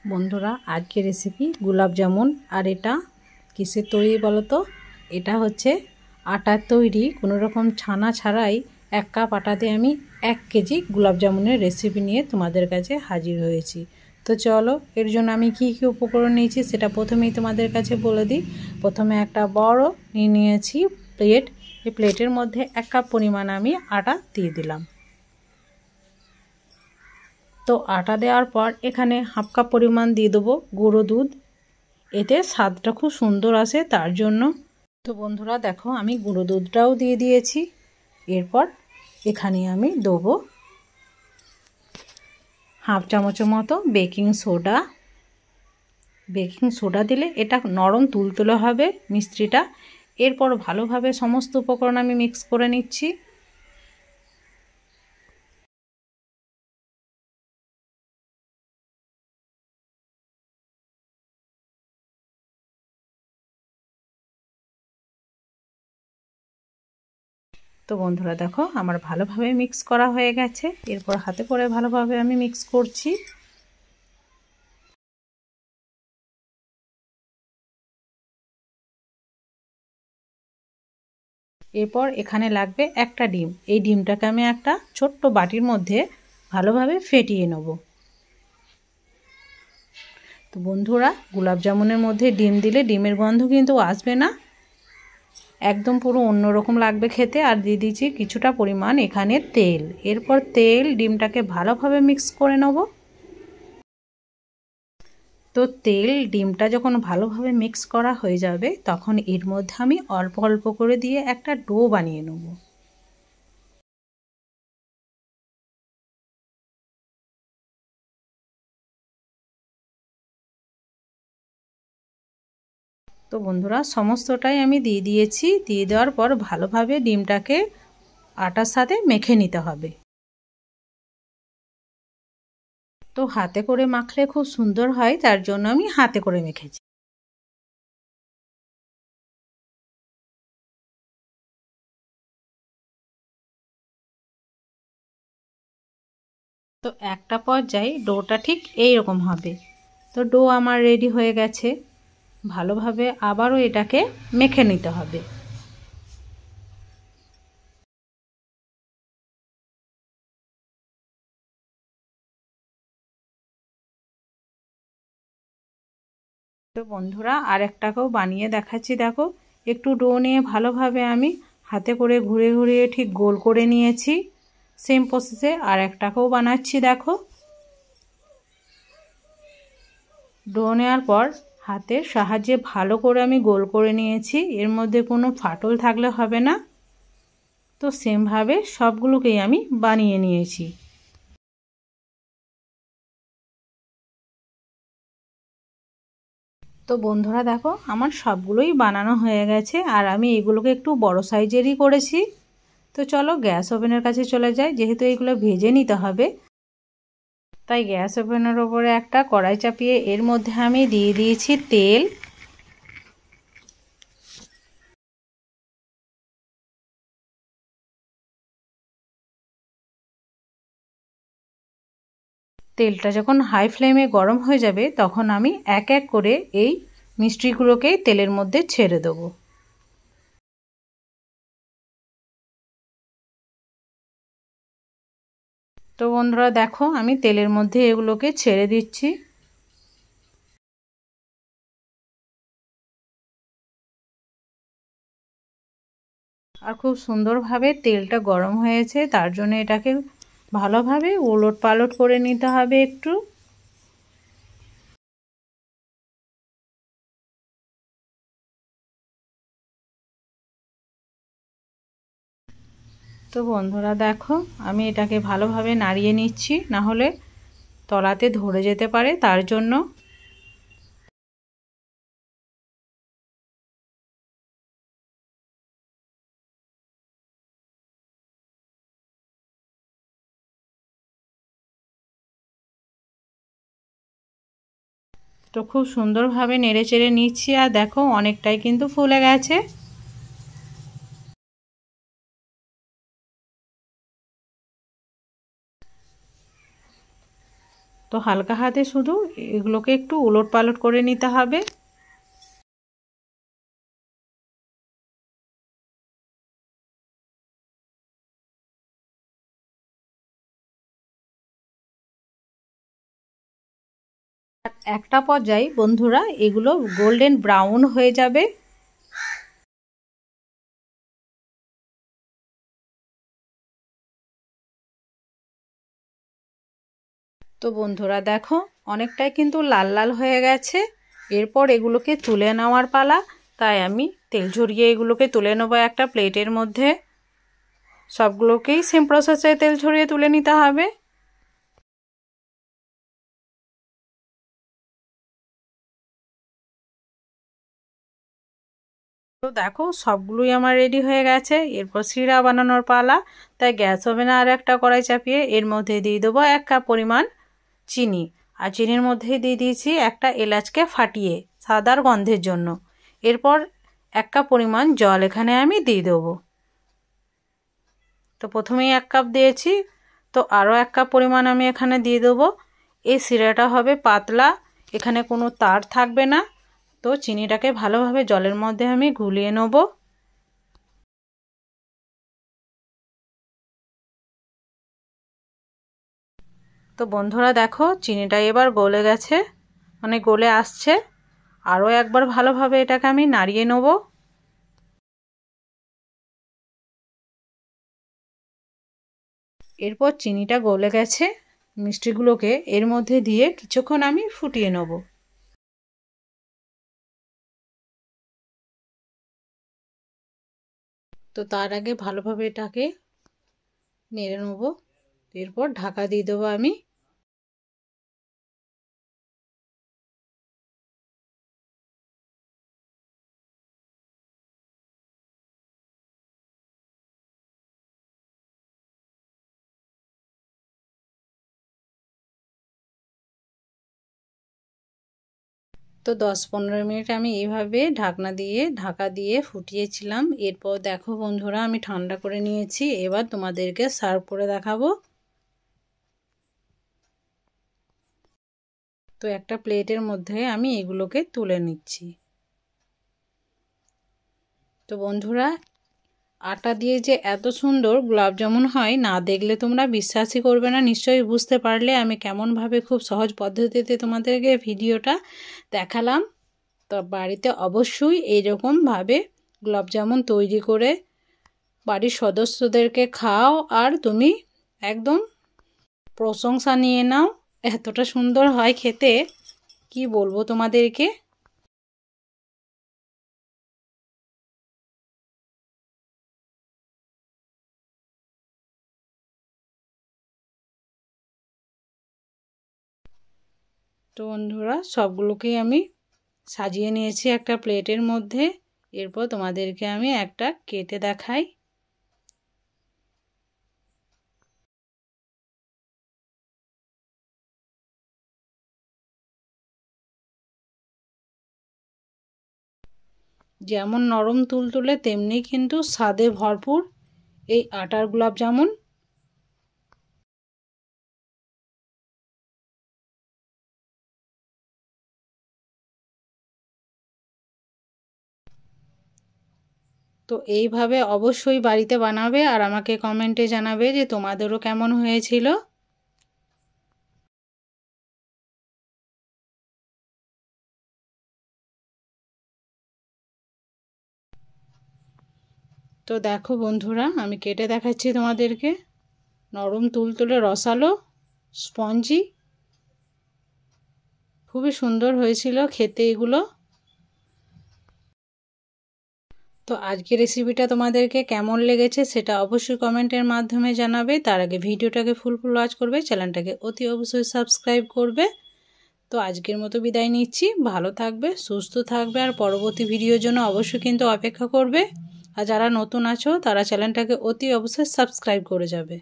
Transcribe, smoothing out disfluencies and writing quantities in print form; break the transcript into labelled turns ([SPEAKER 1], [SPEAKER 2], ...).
[SPEAKER 1] বন্ধুরা আজকের রেসিপি গোলাপ জামুন। আর এটা কিসের তৈরি বলো তো? এটা হচ্ছে আটার তৈরি, কোনো রকম ছানা ছাড়াই 1 কাপ আটাতে আমি 1 কেজি গোলাপ জামুনের রেসিপি নিয়ে তোমাদের কাছে হাজির হয়েছি। তো চলো, এর জন্য আমি কি কি উপকরণ নিয়েছি সেটা প্রথমেই তোমাদের কাছে বলে দিই। প্রথমে একটা বড় নিয়েছি প্লেট। এই প্লেটের মধ্যে 1 কাপ পরিমাণ আমি আটা দিয়ে দিলাম। তো আটা দেওয়ার পর এখানে হাফ কাপ পরিমাণ দিয়ে দেবো গুঁড়ো দুধ। এতে স্বাদটা খুব সুন্দর আসে তার জন্য। তো বন্ধুরা দেখো, আমি গুঁড়ো দুধটাও দিয়ে দিয়েছি। এরপর এখানে আমি দেবো হাফ চামচের মতো বেকিং সোডা। বেকিং সোডা দিলে এটা নরম তুলতুলে হবে মিষ্টিটা। এরপর ভালোভাবে সমস্ত উপকরণ আমি মিক্স করে নিচ্ছি। তো বন্ধুরা দেখো, আমার ভালোভাবে মিক্স করা হয়ে গেছে। এরপর হাতে করে ভালোভাবে আমি মিক্স করছি। এরপর এখানে লাগবে একটা ডিম। এই ডিমটাকে আমি একটা ছোট্ট বাটির মধ্যে ভালোভাবে ফেটিয়ে নেব। তো বন্ধুরা, গোলাপ জামুনের মধ্যে ডিম দিলে ডিমের গন্ধ কিন্তু আসবে না, একদম পুরো অন্যরকম লাগবে খেতে। আর দিয়ে দিচ্ছি কিছুটা পরিমাণ এখানে তেল। এরপর ডিমটাকে ভালোভাবে মিক্স করে নেব। তো ডিমটা যখন ভালোভাবে মিক্স করা হয়ে যাবে তখন এর মধ্যে আমি অল্প অল্প করে দিয়ে একটা ডো বানিয়ে নেব। তো বন্ধুরা সমস্তটাই আমি দিয়ে দিয়েছি। দিয়ে দেওয়ার পর ভালোভাবে ডিমটাকে আটার সাথে মেখে নিতে হবে। তো হাতে করে মাখলে খুব সুন্দর হয়, তার জন্য আমি হাতে করে মেখেছি। তো একটা পর্যায়ে ডোটা ঠিক এই রকম হবে। তো ডো আমার রেডি হয়ে গেছে। ভালোভাবে আবারও এটাকে মেখে নিতে হবে। তো বন্ধুরা আরেকটাকেও বানিয়ে দেখাচ্ছি। দেখো, একটু ডো নিয়ে ভালোভাবে আমি হাতে করে ঘুরে ঘুরিয়ে ঠিক গোল করে নিয়েছি। সেম প্রসেসে আর একটাকেও বানাচ্ছি। দেখো, ডো নেওয়ার পর হাতের সাহায্যে ভালো করে আমি গোল করে নিয়েছি। এর মধ্যে কোনো ফাটল থাকলে হবে না। তো সেমভাবে সবগুলোকেই আমি বানিয়ে নিয়েছি। তো বন্ধুরা দেখো, আমার সবগুলোই বানানো হয়ে গেছে। আর আমি এগুলোকে একটু বড় সাইজেরই করেছি। তো চলো গ্যাস ওভেনের কাছে চলে যাই। যেহেতু এইগুলো ভেজে নিতে হবে, তাই গ্যাস ওভেনের ওপরে একটা কড়াই চাপিয়ে এর মধ্যে আমি দিয়ে দিয়েছি তেল। তেলটা যখন হাই ফ্লেমে গরম হয়ে যাবে তখন আমি এক এক করে এই মিষ্টিগুলোকে তেলের মধ্যে ছেড়ে দেবো। তো বন্ধুরা দেখো, আমি তেলের মধ্যে এগুলোকে ছেড়ে দিচ্ছি। আর খুব সুন্দরভাবে তেলটা গরম হয়েছে, তার জন্য এটাকে ভালোভাবে ওলট পালট করে নিতে হবে একটু। তো বন্ধুরা দেখো, আমি এটাকে ভালোভাবে নাড়িয়ে নিচ্ছি, না হলে তলাতে ধরে যেতে পারে, তার জন্য। তো খুব সুন্দরভাবে নেড়ে চেড়ে নিচ্ছি। আর দেখো অনেকটাই কিন্তু ফুলে গেছে। তো হালকা হাতে শুধু এগুলোকে একটু উলটপালট করে নিতে হবে। একটা পর্যায়ে বন্ধুরা এগুলো গোল্ডেন ব্রাউন হয়ে যাবে। তো বন্ধুরা দেখো অনেকটাই কিন্তু লাল লাল হয়ে গেছে। এরপর এগুলোকে তুলে নেওয়ার পালা। তাই আমি তেল ঝরিয়ে এগুলোকে তুলে নেবো একটা প্লেটের মধ্যে। সবগুলোকেই সেম প্রসেসে তেল ঝরিয়ে তুলে নিতে হবে। তো দেখো সবগুলোই আমার রেডি হয়ে গেছে। এরপর শিরা বানানোর পালা। তাই গ্যাস ওভেনে আর একটা কড়াই চাপিয়ে এর মধ্যে দিয়ে দেবো 1 কাপ পরিমাণ চিনি। আর চিনির মধ্যে দিয়ে দিয়েছি একটা এলাচকে ফাটিয়ে সাদার গন্ধের জন্য। এরপর 1 কাপ পরিমাণ জল এখানে আমি দিয়ে দেবো। তো প্রথমেই 1 কাপ দিয়েছি, তো আরও 1 কাপ পরিমাণ আমি এখানে দিয়ে দেবো। এই শিরাটা হবে পাতলা, এখানে কোনো তার থাকবে না। তো চিনিটাকে ভালোভাবে জলের মধ্যে আমি গুলিয়ে নেব। তো বন্ধুরা দেখো চিনিটা এবার গলে গেছে, মানে গলে আসছে। আরও একবার ভালোভাবে এটাকে আমি নাড়িয়ে নেব। এরপর চিনিটা গলে গেছে, মিষ্টিগুলোকে এর মধ্যে দিয়ে কিছুক্ষণ আমি ফুটিয়ে নেব। তো তার আগে ভালোভাবে এটাকে নেড়ে নেব। এরপর ঢাকা দিয়ে দেবো আমি। তো 10-15 মিনিট আমি এইভাবে ঢাকনা দিয়ে ঢাকা দিয়ে ফুটিয়েছিলাম। এরপর দেখো বন্ধুরা আমি ঠান্ডা করে নিয়েছি। এবার তোমাদেরকে সার্ভ করে দেখাবো। তো একটা প্লেটের মধ্যে আমি এগুলোকে তুলে নিচ্ছি। তো বন্ধুরা আটা দিয়ে যে এত সুন্দর গোলাপ জামুন হয় না দেখলে তোমরা বিশ্বাসই করবে না। নিশ্চয়ই বুঝতে পারলে আমি কেমনভাবে খুব সহজ পদ্ধতিতে তোমাদেরকে ভিডিওটা দেখালাম। তো বাড়িতে অবশ্যই এইরকমভাবে গোলাপ জামুন তৈরি করে বাড়ির সদস্যদেরকে খাও, আর তুমি একদম প্রশংসা নিয়ে নাও। এতটা সুন্দর হয় খেতে, কি বলবো তোমাদেরকে। তো বন্ধুরা সবগুলোকেই আমি সাজিয়ে নিয়েছি একটা প্লেটের মধ্যে। এরপর তোমাদেরকে আমি একটা কেটে দেখাই। যেমন নরম তুলতুলে তেমনি কিন্তু স্বাদে ভরপুর এই আটার গোলাপ জামুন। তো এইভাবে অবশ্যই বাড়িতে বানাবে আর আমাকে কমেন্টে জানাবে যে তোমাদেরও কেমন হয়েছিল। তো দেখো বন্ধুরা আমি কেটে দেখাচ্ছি তোমাদেরকে। নরম তুলতুলে রসালো স্পঞ্জি, খুবই সুন্দর হয়েছিল খেতে এগুলো। তো আজকের রেসিপিটা তোমাদেরকে কেমন লেগেছে সেটা অবশ্যই কমেন্টের মাধ্যমে জানাবে। তার আগে ভিডিওটাকে ফুল ওয়াচ করবে, চ্যানেলটাকে অতি অবশ্যই সাবস্ক্রাইব করবে। তো আজকের মতো বিদায় নিচ্ছি। ভালো থাকবে, সুস্থ থাকবে, আর পরবর্তী ভিডিওর জন্য অবশ্যই কিন্তু অপেক্ষা করবে। আর যারা নতুন আছো তারা চ্যানেলটাকে অতি অবশ্যই সাবস্ক্রাইব করে যাবে।